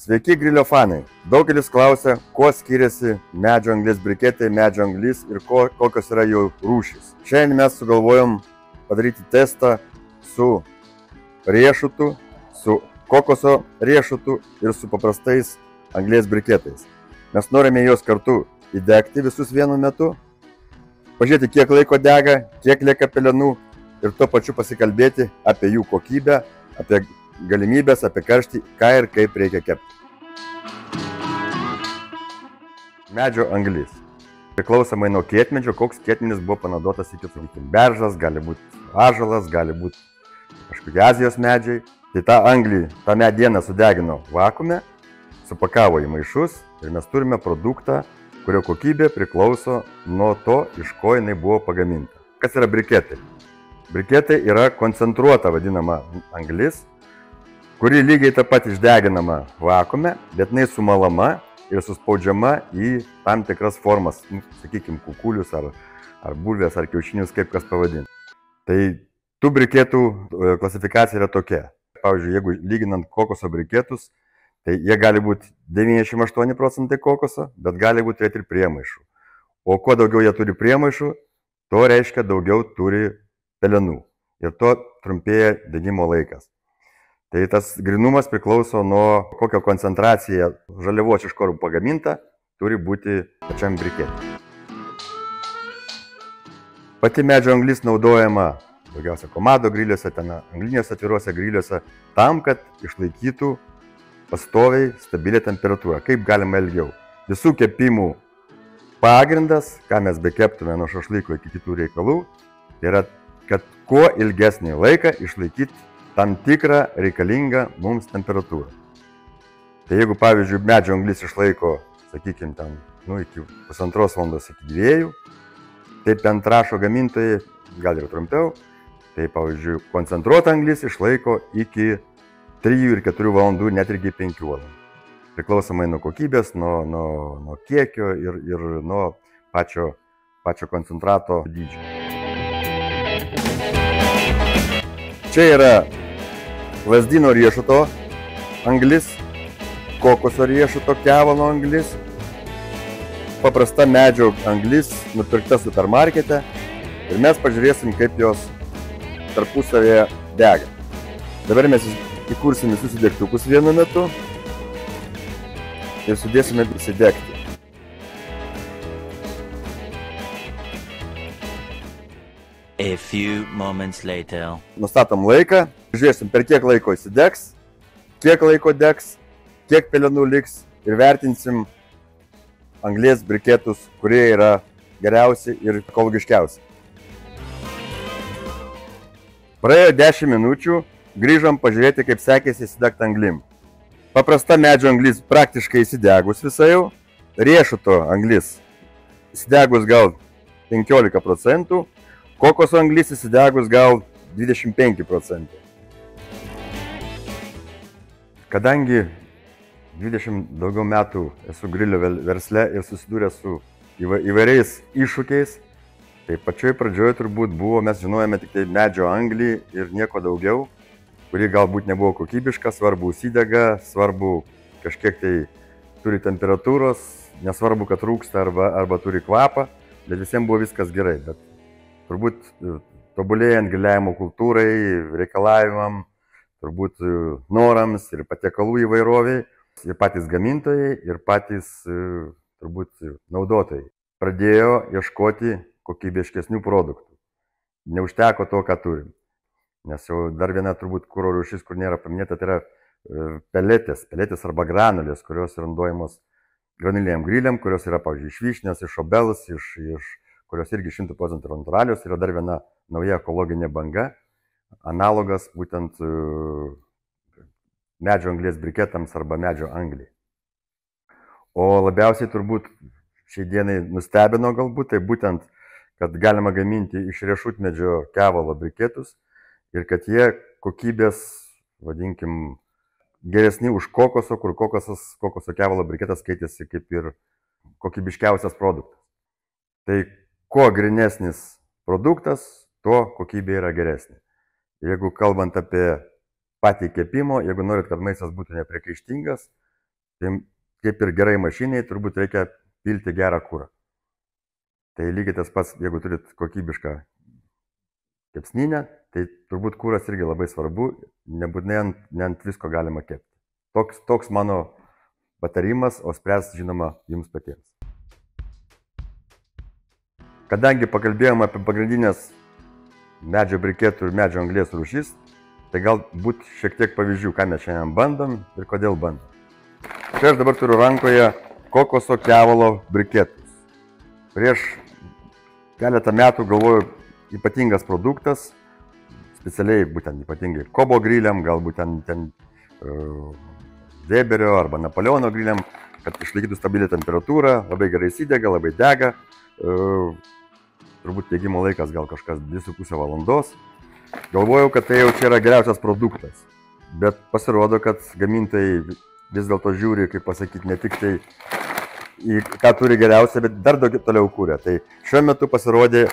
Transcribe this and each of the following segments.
Sveiki grilio fanai. Daugelis klausia, kuo skiriasi medžio anglis briketai, medžio anglis ir kokios yra jų rūšys. Šiandien mes sugalvojom padaryti testą su riešutu, su kokoso riešutu ir su paprastais anglies briketais. Mes norime juos kartu įdegti visus vienu metu, pažiūrėti, kiek laiko dega, kiek lieka pelenų ir tuo pačiu pasikalbėti apie jų kokybę, apie galimybės, apie karštį, ką ir kaip reikia kepti. Medžio anglis. Priklausomai nuo kietmedžio, koks kietmedis buvo panaudotas iki, sakykime, beržas, gali būti ąžuolas, gali būti kažkokie Azijos medžiai. Tai tą anglį, tą medieną sudegino vakuume, supakavo į maišus ir mes turime produktą, kurio kokybė priklauso nuo to, iš ko jinai buvo pagaminta. Kas yra briketai? Briketai yra koncentruota vadinama anglis, kuri lygiai taip pat išdeginama vakuume, bet jinai sumalama ir suspaudžiama į tam tikras formas, sakykime, kukulius ar bulvės ar kiaušinius, kaip kas pavadinti. Tai tų briketų klasifikacija yra tokia. Pavyzdžiui, jeigu lyginant kokoso briketus, tai jie gali būti 98% kokoso, bet gali būti ir priemaišų. O kuo daugiau jie turi priemaišų, to reiškia daugiau turi pelenų. Ir to trumpėja degimo laikas. Tai tas grynumas priklauso nuo kokio koncentracija žaliavos iš ko pagaminta turi būti pačiam briketui. Pati medžio anglis naudojama daugiausia komado griliuose, angliniuose atviruose griliuose, tam, kad išlaikytų pastoviai stabilią temperatūrą, kaip galima ilgiau. Visų kepimų pagrindas, ką mes bekeptume nuo šašlyko iki kitų reikalų, tai yra, kad kuo ilgesnį laiką išlaikyti tam tikrą reikalingą mums temperatūrą. Tai jeigu, pavyzdžiui, medžio anglis išlaiko, sakykime, iki 1,5 valandos iki 2, tai ten rašo gamintojai, gal ir trumpiau, tai, pavyzdžiui, koncentruota anglis išlaiko iki 3 ir 4 valandų, net irgi 5 valandų. Priklausomai nuo kokybės, nuo kiekio ir nuo pačio koncentrato dydžio. Čia yra lazdyno riešuto anglis, kokoso riešuto kevalo anglis, paprasta medžio anglis, nupirkta supermarkete ir mes pažiūrėsim, kaip jos tarpusavėje dega. Dabar mes įkursim visus degtukus vienu metu ir sudėsime įsidegti. A few moments later. Nustatom laiką, žiūrėsim, per kiek laiko įsidegs, kiek laiko degs, kiek pelenų liks ir vertinsim anglies briketus, kurie yra geriausi ir ekologiškiausi. Praėjo 10 minučių, grįžom pažiūrėti, kaip sekėsi įsidegti anglim. Paprasta medžio anglis praktiškai įsidegus visai jau, riešuto anglis įsidegus gal 15%, kokoso anglis įsidegus gal 25%. Kadangi 20 daugiau metų esu grilio versle ir susidūręs su įvairiais iššūkiais, tai pačioj pradžioje turbūt buvo, mes žinojame tik tai medžio anglį ir nieko daugiau, kuri galbūt nebuvo kokybiška, svarbu įsidega, svarbu kažkiek tai turi temperatūros, nesvarbu, kad rūksta arba turi kvapą, bet visiems buvo viskas gerai. Bet turbūt tobulėjant griliavimo kultūrai, reikalavimam, turbūt norams ir patiekalų įvairoviai, ir patys gamintojai, ir patys turbūt naudotojai pradėjo ieškoti kokybiškesnių produktų. Neužteko to, ką turim. Nes jau dar viena turbūt kuro rūšis, kur nėra paminėta, tai yra peletės arba granulės, kurios yra naudojamos granuliniam griliam, kurios yra, pavyzdžiui, iš vyšnios, iš obelos, kurios irgi 100% yra natūralios, yra dar viena nauja ekologinė banga, analogas būtent medžio anglies briketams arba medžio angliai. O labiausiai turbūt šiai dienai nustebino galbūt, tai būtent, kad galima gaminti iš riešutmedžio kevalo briketus ir kad jie kokybės, vadinkim, geresni už kokoso, kur kokoso kevalo briketas skaitėsi kaip ir kokybiškiausias produktas. Tai kuo grynesnis produktas, tuo kokybė yra geresnė. Jeigu kalbant apie patį kepimo, jeigu norit, kad maistas būtų nepriekaištingas, Tai kaip ir gerai mašiniai, turbūt reikia pilti gerą kūrą. Tai lygiai tas pats, jeigu turit kokybišką kepsninę, tai turbūt kūras irgi labai svarbu, nebūtinai ant visko galima kepti. Toks mano patarimas, o spręs, žinoma, jums patiems. Kadangi pakalbėjome apie pagrindinės medžio briketų ir medžio anglies rūšis, tai galbūt šiek tiek pavyzdžių, ką mes šiandien bandom ir kodėl bandom. Čia aš dabar turiu rankoje kokoso kevalo briketus. Prieš keletą metų galvoju, ypatingas produktas, specialiai būtent ypatingai Kobo griliam, galbūt ten Weberio arba Napoleono griliam, kad išlaikytų stabilią temperatūrą, labai gerai įsidega, labai dega. Turbūt degimo laikas gal kažkas 2,5 valandos. Galvojau, kad tai jau čia yra geriausias produktas, bet pasirodo, kad gamintojai vis dėlto žiūri, kaip pasakyti, ne tik tai į ką turi geriausia, bet dar daugiau toliau kūrė. Tai šiuo metu pasirodė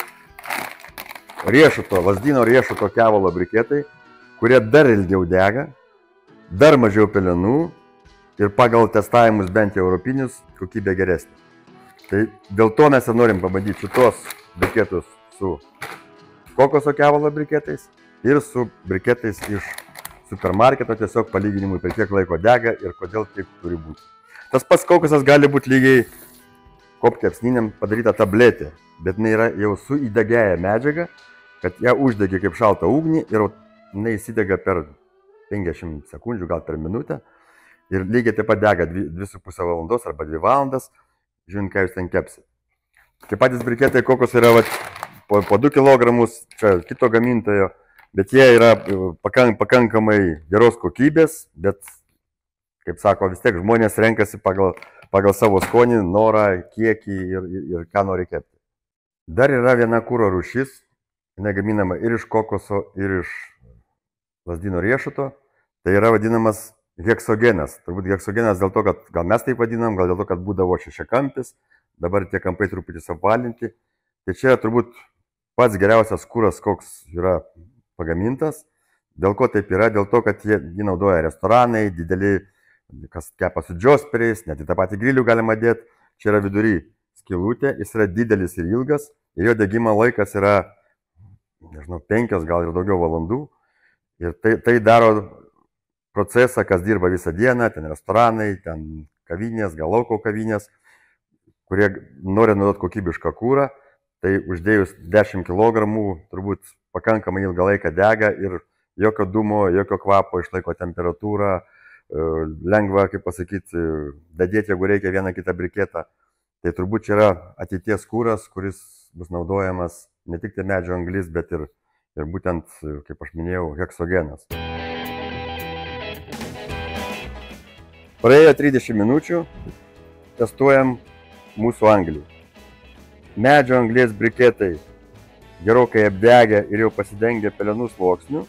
Lazdynų riešuto kevalo briketai, kurie dar ilgiau dega, dar mažiau pelenų ir pagal testavimus bent jau europinius kokybė geresnė. Tai dėl to mes ir norim pabandyti šitos briketus su kokoso kevalo briketais ir su briketais iš supermarketo, tiesiog palyginimui, per kiek laiko dega ir kodėl taip turi būti. Tas pats kokosas gali būti lygiai kepsninėm padaryta tabletė, bet jinai yra jau su įdegiaja medžiaga, kad ją uždegi kaip šaltą ugnį ir jinai įsidega per 50 sekundžių, gal per minutę ir lygiai taip pat dega 2,5 valandos arba 2 valandas, žiūrint, ką jūs ten kepsit. Tie patys briketai kokos yra po 2 kg, čia kito gamintojo, bet jie yra pakankamai geros kokybės, bet, kaip sako, vis tiek žmonės renkasi pagal savo skonį, norą, kiekį ir ką nori kepti. Dar yra viena kūro rūšis, jinai gaminama ir iš kokoso, ir iš Lazdynų riešuto, tai yra vadinamas heksogenas. Turbūt heksogenas dėl to, kad gal mes taip vadinam, gal dėl to, kad būdavo šešiakampis, dabar tie kampai truputį suapvalinti. Tai čia turbūt pats geriausias kūras, koks yra pagamintas. Dėl ko taip yra? Dėl to, kad jį naudoja restoranai, dideli, kas kepa su džosperiais, net į tą patį grilių galima dėti. Čia yra vidury skylutė, jis yra didelis ir ilgas ir jo degimo laikas yra, nežinau, 5 gal ir daugiau valandų. Ir tai daro procesą, kas dirba visą dieną, ten restoranai, ten kavinės, gal lauko kavinės, kurie nori naudoti kokybišką kūrą. Tai uždėjus 10 kg turbūt pakankamai ilgą laiką dega ir jokio dūmo, jokio kvapo, išlaiko temperatūrą, lengva, kaip pasakyti, dadėti, jeigu reikia vieną kitą briketą. Tai turbūt čia yra ateities kūras, kuris bus naudojamas ne tik tai medžio anglis, bet ir būtent, kaip aš minėjau, heksogenas. Praėjo 30 minučių, testuojam mūsų anglį. Medžio anglies briketai gerokai apdegę ir jau pasidengę pelenų sluoksnių.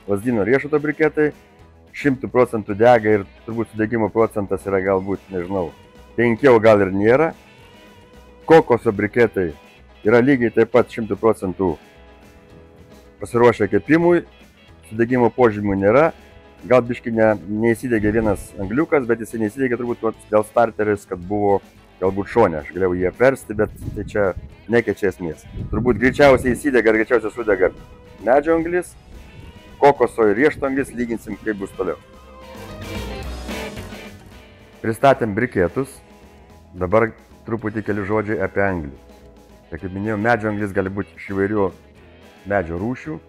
Lazdynų riešuto briketai 100% dega ir turbūt sudegimo procentas yra galbūt, nežinau, 5 gal ir nėra. Kokoso briketai yra lygiai taip pat 100% pasiruošę kepimui, sudegimo požymių nėra. Gal biškai neįsidegė vienas angliukas, bet jis neįsidegė turbūt dėl starteris, kad buvo galbūt šone. Aš galėjau jį apversti, bet tai čia nekeičia esmės. Turbūt greičiausiai įsidega ir greičiausiai sudega medžio anglis, kokoso ir riešuto anglis, lyginsim, kaip bus toliau. Pristatėm briketus, dabar truputį keli žodžiai apie anglį. Tai kaip minėjau, medžio anglis gali būti iš įvairių medžio rūšių,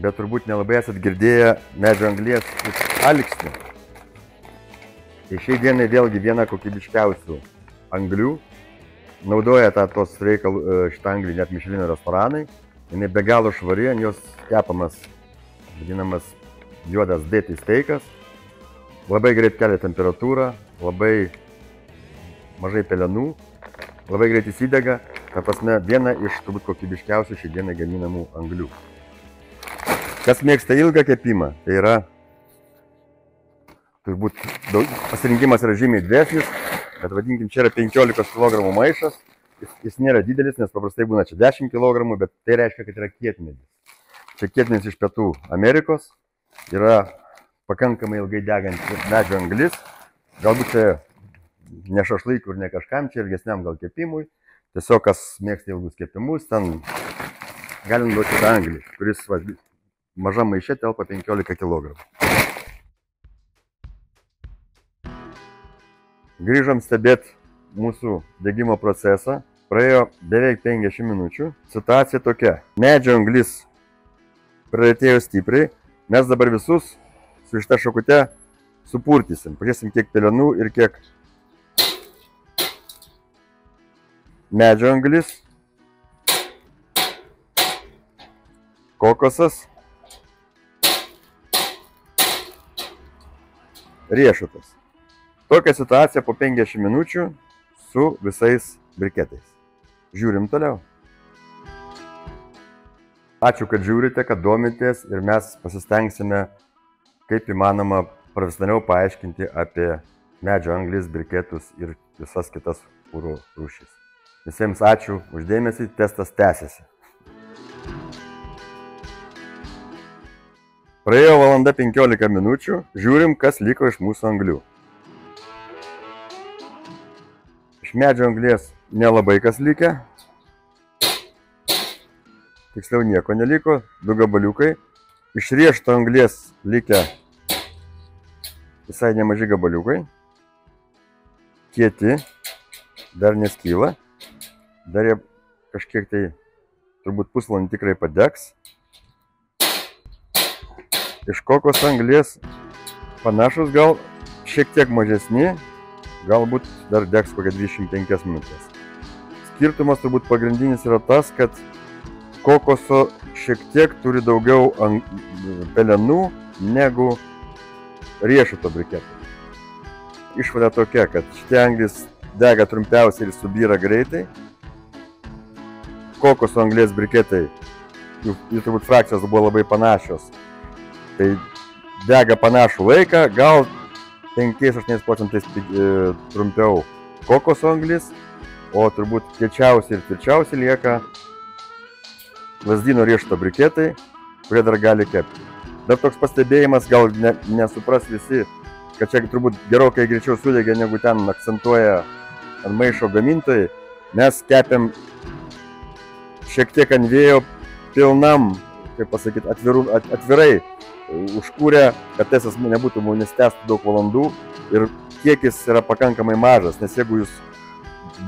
bet turbūt nelabai esat girdėję medžio anglies iš alksnių. Tai šiai dienai vėlgi viena kokybiškiausių anglių. Naudoja šitą anglį net Michelino restoranai. Jinai be galo švari, ant jos kepamas, vadinamas juodas dėtis steikas. Labai greit kelia temperatūrą, labai mažai pelenų, labai greit įsidega. Ta prasme, viena iš turbūt kokybiškiausių šiai dienai gaminamų anglių. Kas mėgsta ilgą kepimą, tai yra turbūt pasirinkimas yra žymiai didesnis, bet vadinkim, čia yra 15 kg maišas. Jis nėra didelis, nes paprastai būna čia 10 kg, bet tai reiškia, kad yra kietmedis. Čia kietmedis iš Pietų Amerikos, yra pakankamai ilgai degantis medžio anglis, Galbūt čia ne šašlykų ir ne kažkam, čia ilgesniam gal kepimui. Tiesiog kas mėgsta ilgus kepimus, ten galim duoti tą anglį, kuris maža maišė telpa 15 kg. Grįžom stebėti mūsų degimo procesą. Praėjo beveik 50 minučių. Situacija tokia. Medžio anglis priartėjo stipriai. Mes dabar visus su šita šakute supurtysim. Pažiūrėsim, kiek pelenų ir kiek medžio anglis, kokosas, riešutas. Tokia situacija po 50 minučių su visais briketais. Žiūrim toliau. Ačiū, kad žiūrite, kad domitės ir mes pasistengsime kaip įmanoma profesionaliau paaiškinti apie medžio anglis, briketus ir visas kitas fūrų rūšis. Visiems ačiū už dėmesį, testas tęsiasi. Praėjo valanda 15 minučių, žiūrim, kas liko iš mūsų anglių. Iš medžio anglies nelabai kas likę. Tiksliau nieko neliko, 2 gabaliukai. Iš riešuto anglies likę visai nemaži gabaliukai. Kieti, dar neskyla. Dar jie kažkiek tai turbūt pusvalandį tikrai padegs. Iš kokos anglies panašus, gal šiek tiek mažesni, galbūt dar degs kokią 25 minutės. Skirtumas turbūt pagrindinis yra tas, kad kokoso šiek tiek turi daugiau pelenų negu riešuto briketai. Išvada tokia, kad šitie anglis dega trumpiausiai ir subyra greitai. Kokoso anglies briketai, jų turbūt frakcijos buvo labai panašios. Tai dega panašų laiką, gal 5-8% trumpiau kokoso anglis, o turbūt kiečiausiai ir tvirčiausiai lieka lazdyno riešuto briketai, kurie dar gali kepti. Dar toks pastebėjimas, gal nesupras visi, kad čia turbūt gerokai greičiau sudegė, negu ten akcentuoja ant maišo gamintojai. Mes kepėm šiek tiek ant vėjo pilnam, kaip pasakyti, atvirai užkūrę, kad testas nebūtų nesitęstų daug valandų ir kiekis yra pakankamai mažas, nes jeigu jūs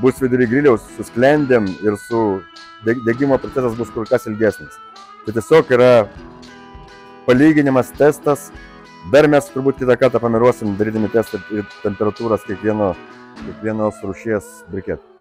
bus vidury griliaus su sklendėm ir su degimo procesas bus kur kas ilgesnis. Tai tiesiog yra palyginimas, testas. Dar mes turbūt kitą kartą pamiruosim darydami testą ir temperatūras kiekvienos rūšies briketų.